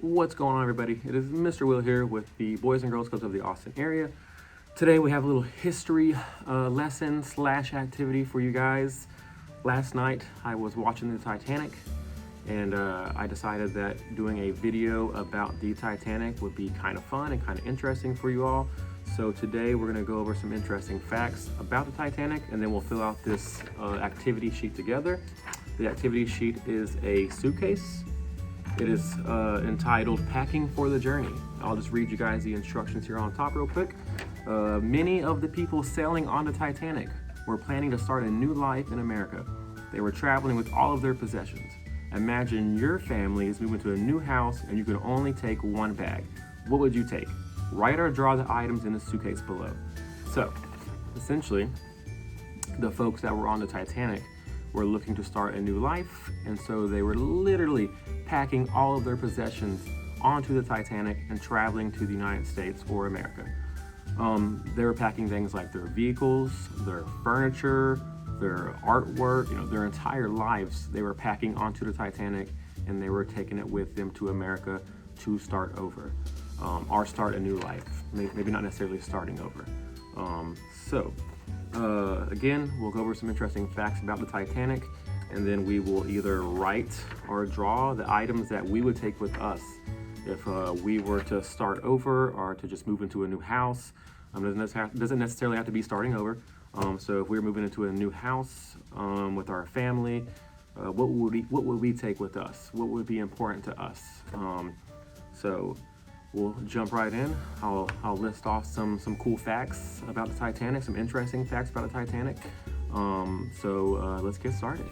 What's going on, everybody? It is Mr. Will here with the Boys and Girls Clubs of the Austin area. Today we have a little history lesson / activity for you guys. Last night I was watching the Titanic and I decided that doing a video about the Titanic would be kind of fun and kind of interesting for you all. So today we're going to go over some interesting facts about the Titanic, and then we'll fill out this activity sheet together. The activity sheet is a suitcase. It is entitled Packing for the Journey. I'll just read you guys the instructions here on top real quick. Many of the people sailing on the Titanic were planning to start a new life in America. They were traveling with all of their possessions. Imagine your family is moving to a new house and you can only take one bag. What would you take? Write or draw the items in the suitcase below. So, essentially, the folks that were on the Titanic were looking to start a new life, and so they were literally packing all of their possessions onto the Titanic and traveling to the United States or America. They were packing things like their vehicles, their furniture, their artwork, their entire lives they were packing onto the Titanic, and they were taking it with them to America to start over, or start a new life. Maybe not necessarily starting over. Again, we'll go over some interesting facts about the Titanic, and then we will either write or draw the items that we would take with us if we were to start over or to just move into a new house. Doesn't necessarily have to be starting over. So if we're moving into a new house with our family, what would we take with us? What would be important to us? So we'll jump right in. I'll list off some cool facts about the Titanic, some interesting facts about the Titanic. Let's get started.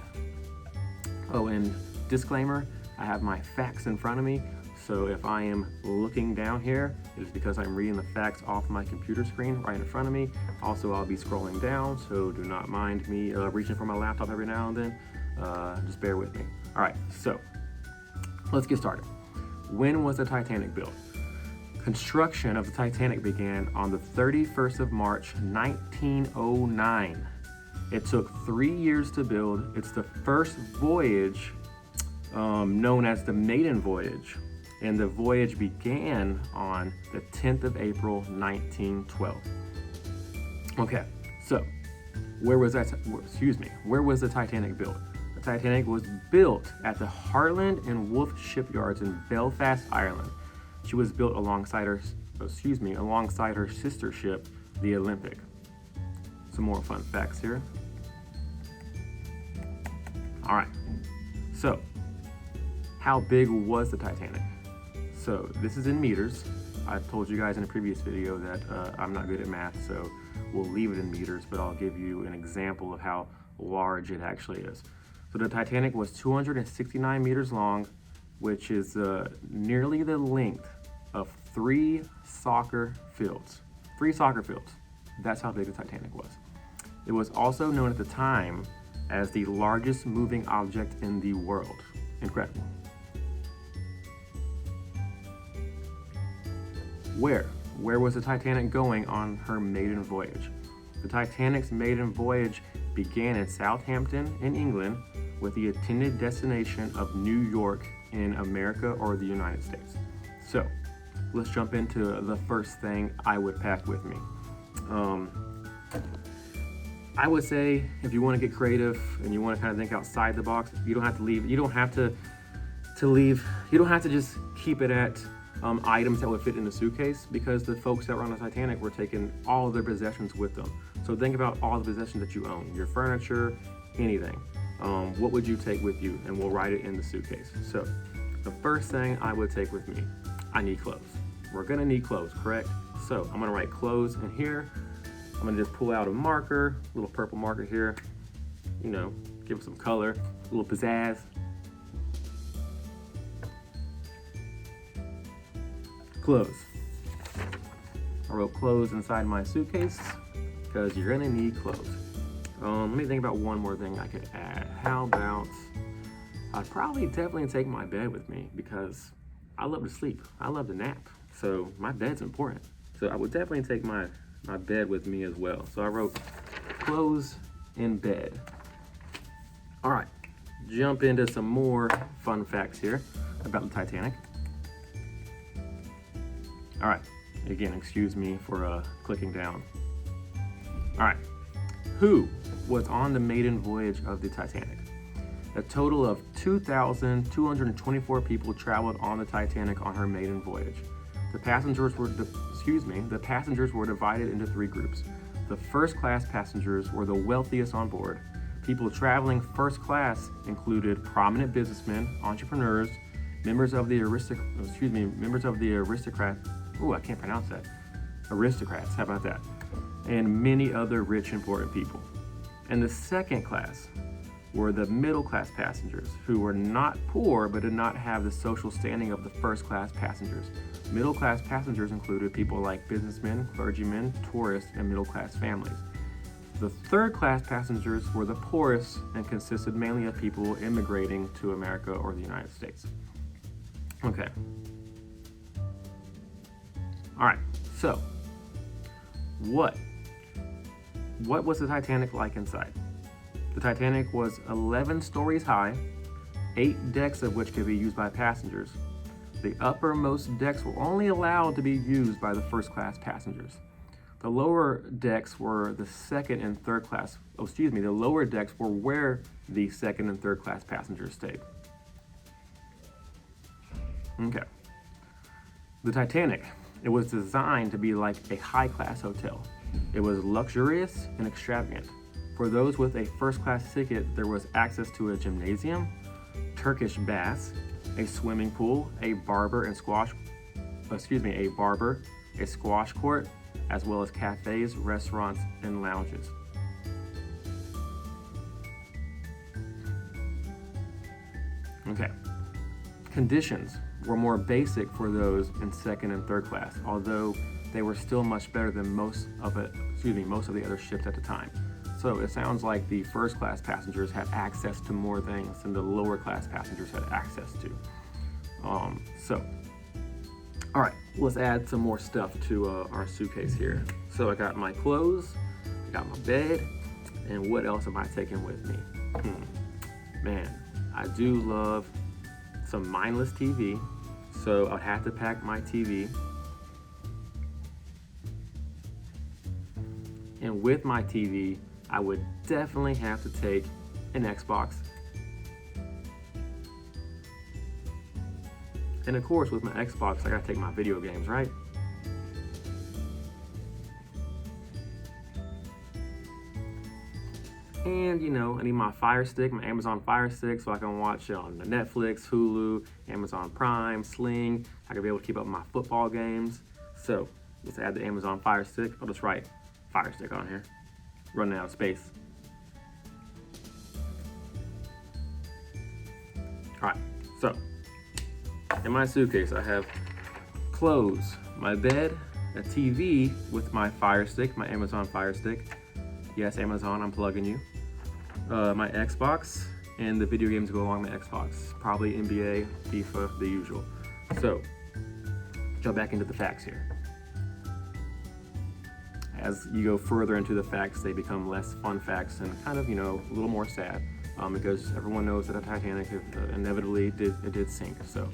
Oh, and disclaimer, I have my facts in front of me. So if I am looking down here, it is because I'm reading the facts off my computer screen right in front of me. Also, I'll be scrolling down, so do not mind me reaching for my laptop every now and then. Just bear with me. All right, so let's get started. When was the Titanic built? Construction of the Titanic began on the 31st of March, 1909. It took 3 years to build. It's the first voyage known as the maiden voyage, and the voyage began on the 10th of April, 1912. Okay, so where was the Titanic built? The Titanic was built at the Harland and Wolff shipyards in Belfast, Ireland. She was built alongside her sister ship, the Olympic. Some more fun facts here. All right, so how big was the Titanic? So this is in meters. I told you guys in a previous video that I'm not good at math, so we'll leave it in meters, but I'll give you an example of how large it actually is. So the Titanic was 269 meters long, which is nearly the length of 3 soccer fields. 3 soccer fields. That's how big the Titanic was. It was also known at the time as the largest moving object in the world. Incredible. Where was the Titanic going on her maiden voyage? The Titanic's maiden voyage began in Southampton in England with the intended destination of New York in America or the United States. So let's jump into the first thing I would pack with me. I would say if you want to get creative and you want to kind of think outside the box, you don't have to just keep it at items that would fit in the suitcase, because the folks that were on the Titanic were taking all of their possessions with them. So think about all the possessions that you own, your furniture, anything. What would you take with you? And we'll write it in the suitcase. So the first thing I would take with me, I need clothes. We're gonna need clothes, correct? So I'm gonna write clothes in here. I'm gonna just pull out a marker, a little purple marker here, give it some color, a little pizzazz. Clothes. I wrote clothes inside my suitcase because you're gonna need clothes. Let me think about one more thing I could add. How about, I'd probably definitely take my bed with me because I love to sleep. I love to nap. So my bed's important. So I would definitely take my bed with me as well. So I wrote clothes and bed. All right, jump into some more fun facts here about the Titanic. All right, again, excuse me for clicking down. All right, who was on the maiden voyage of the Titanic? A total of 2,224 people traveled on the Titanic on her maiden voyage. The passengers were divided into 3 groups. The first class passengers were the wealthiest on board. People traveling first class included prominent businessmen, entrepreneurs, members of the aristocrats. Oh, I can't pronounce that. Aristocrats, how about that? And many other rich, important people. And the second class were the middle class passengers, who were not poor but did not have the social standing of the first class passengers. Middle class passengers included people like businessmen, clergymen, tourists, and middle class families. The third class passengers were the poorest and consisted mainly of people immigrating to America or the United States. Okay. All right, so what was the Titanic like inside? The Titanic was 11 stories high, 8 decks of which could be used by passengers. The uppermost decks were only allowed to be used by the first class passengers. The lower decks were the second and third class, the lower decks were where the second and third class passengers stayed. Okay. The Titanic, it was designed to be like a high-class hotel. It was luxurious and extravagant. For those with a first-class ticket, there was access to a gymnasium, Turkish baths, a swimming pool, a squash court, as well as cafes, restaurants, and lounges. Okay. Conditions were more basic for those in second and third class, although they were still much better than most of the other ships at the time. So it sounds like the first class passengers had access to more things than the lower class passengers had access to. All right, let's add some more stuff to our suitcase here. So I got my clothes, I got my bed, and what else am I taking with me? Man, I do love some mindless TV, so I'd have to pack my TV. And with my TV, I would definitely have to take an Xbox. And of course, with my Xbox, I gotta take my video games, right? And I need my Fire Stick, my Amazon Fire Stick, so I can watch it on Netflix, Hulu, Amazon Prime, Sling. I can be able to keep up with my football games. So let's add the Amazon Fire Stick. I'll just write Fire Stick on here. Running out of space. All right, so in my suitcase, I have clothes, my bed, a TV with my Fire Stick, my Amazon Fire Stick. Yes, Amazon, I'm plugging you. My Xbox, and the video games go along the Xbox. Probably NBA, FIFA, the usual. So, jump back into the facts here. As you go further into the facts, they become less fun facts and kind of, a little more sad, because everyone knows that the Titanic inevitably did sink. So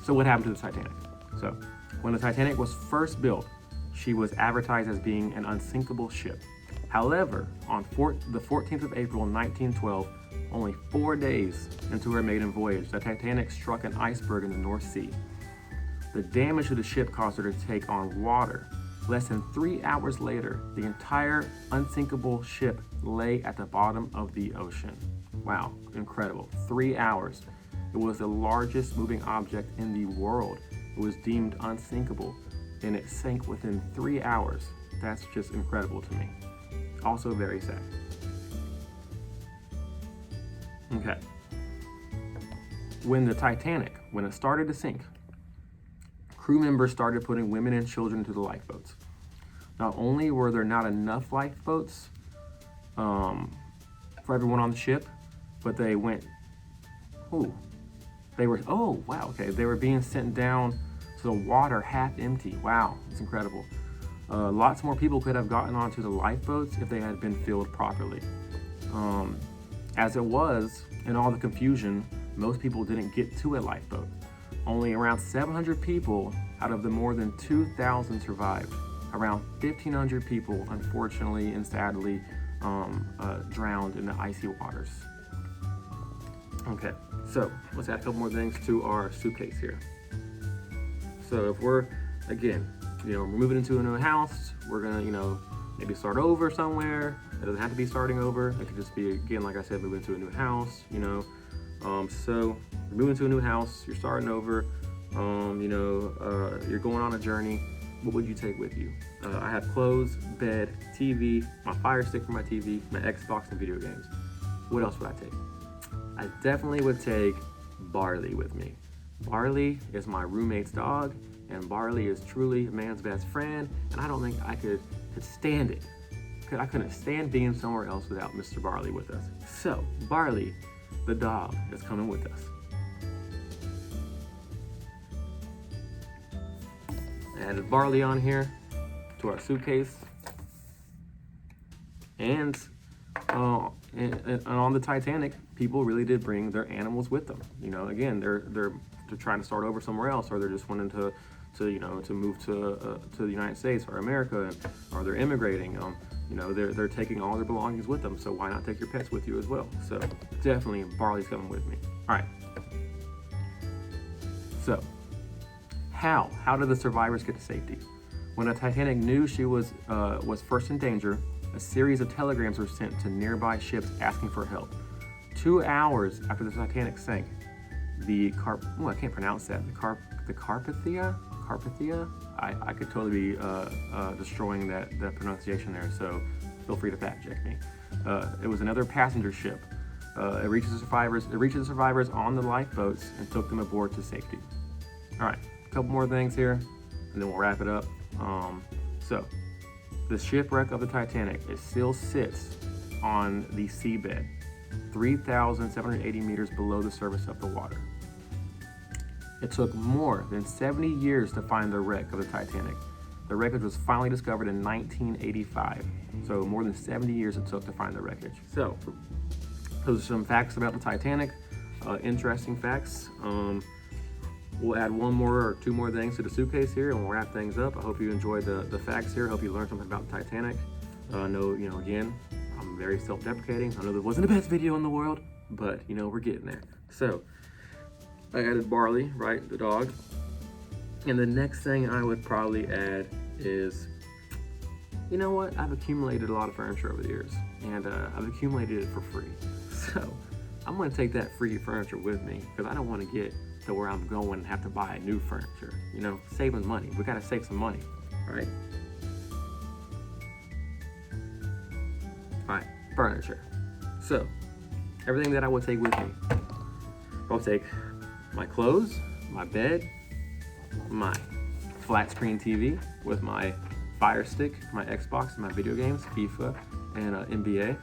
what happened to the Titanic? So, when the Titanic was first built, she was advertised as being an unsinkable ship. However, on the 14th of April, 1912, only 4 days into her maiden voyage, the Titanic struck an iceberg in the North Sea. The damage to the ship caused her to take on water. Less than 3 hours later, the entire unsinkable ship lay at the bottom of the ocean. Wow, incredible. 3 hours. It was the largest moving object in the world. It was deemed unsinkable, and it sank within 3 hours. That's just incredible to me. Also very sad. Okay. When the Titanic, when it started to sink, crew members started putting women and children into the lifeboats. Not only were there not enough lifeboats for everyone on the ship, but they were being sent down to the water half empty. Wow, it's incredible. Lots more people could have gotten onto the lifeboats if they had been filled properly. As it was, in all the confusion, most people didn't get to a lifeboat. Only around 700 people out of the more than 2,000 survived. Around 1,500 people, unfortunately and sadly, drowned in the icy waters. Okay, so let's add a couple more things to our suitcase here. So if we're, again, we're moving into a new house, we're gonna, maybe start over somewhere. It doesn't have to be starting over. It could just be, again, like I said, moving to a new house, So you're moving to a new house, you're starting over, you're going on a journey. What would you take with you? I have clothes, bed, TV, my Fire Stick for my TV, my Xbox, and video games. What else would I take? I definitely would take Barley with me. Barley is my roommate's dog, and Barley is truly a man's best friend, and I don't think I could stand it. I couldn't stand being somewhere else without Mr. Barley with us. So, Barley the dog is coming with us. Added Barley on here to our suitcase, and on the Titanic, people really did bring their animals with them. Again, they're trying to start over somewhere else, or they're just wanting to move to the United States or America, or they're immigrating. They're taking all their belongings with them. So why not take your pets with you as well? So definitely Barley's coming with me. All right. So how did the survivors get to safety? When the Titanic knew she was first in danger, a series of telegrams were sent to nearby ships asking for help. 2 hours after the Titanic sank, I can't pronounce that. The Carpathia. I could totally be destroying that pronunciation there. So feel free to fact check me. It was another passenger ship. It reached the survivors on the lifeboats and took them aboard to safety. All right, a couple more things here, and then we'll wrap it up. So the shipwreck of the Titanic, it still sits on the seabed, 3,780 meters below the surface of the water. It took more than 70 years to find the wreck of the Titanic. The wreckage was finally discovered in 1985. So more than 70 years it took to find the wreckage. So those are some facts about the Titanic, interesting facts. We'll add one more or two more things to the suitcase here, and we'll wrap things up. I hope you enjoyed the facts here. I hope you learned something about the Titanic. I know, again, I'm very self-deprecating. I know that wasn't the best video in the world, but, we're getting there. So I added Barley, right, the dog. And the next thing I would probably add is, I've accumulated a lot of furniture over the years, and I've accumulated it for free. So I'm gonna take that free furniture with me, because I don't want to get to where I'm going and have to buy new furniture. Saving money. We gotta save some money, right? All right, furniture. So everything that I would take with me, I'll take my clothes, my bed, my flat screen TV with my Fire Stick, my Xbox, and my video games, FIFA and NBA.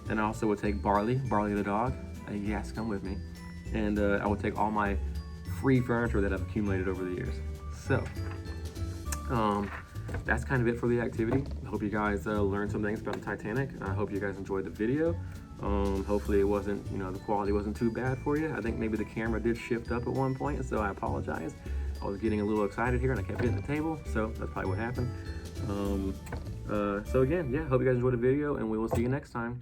And I also would take Barley the dog. He has to come with me. And I would take all my free furniture that I've accumulated over the years. So that's kind of it for the activity. I hope you guys learned some things about the Titanic. I hope you guys enjoyed the video. Hopefully it wasn't, the quality wasn't too bad for you. I think maybe the camera did shift up at one point, so I apologize. I was getting a little excited here and I kept hitting the table, so that's probably what happened. So again, hope you guys enjoyed the video, and we will see you next time.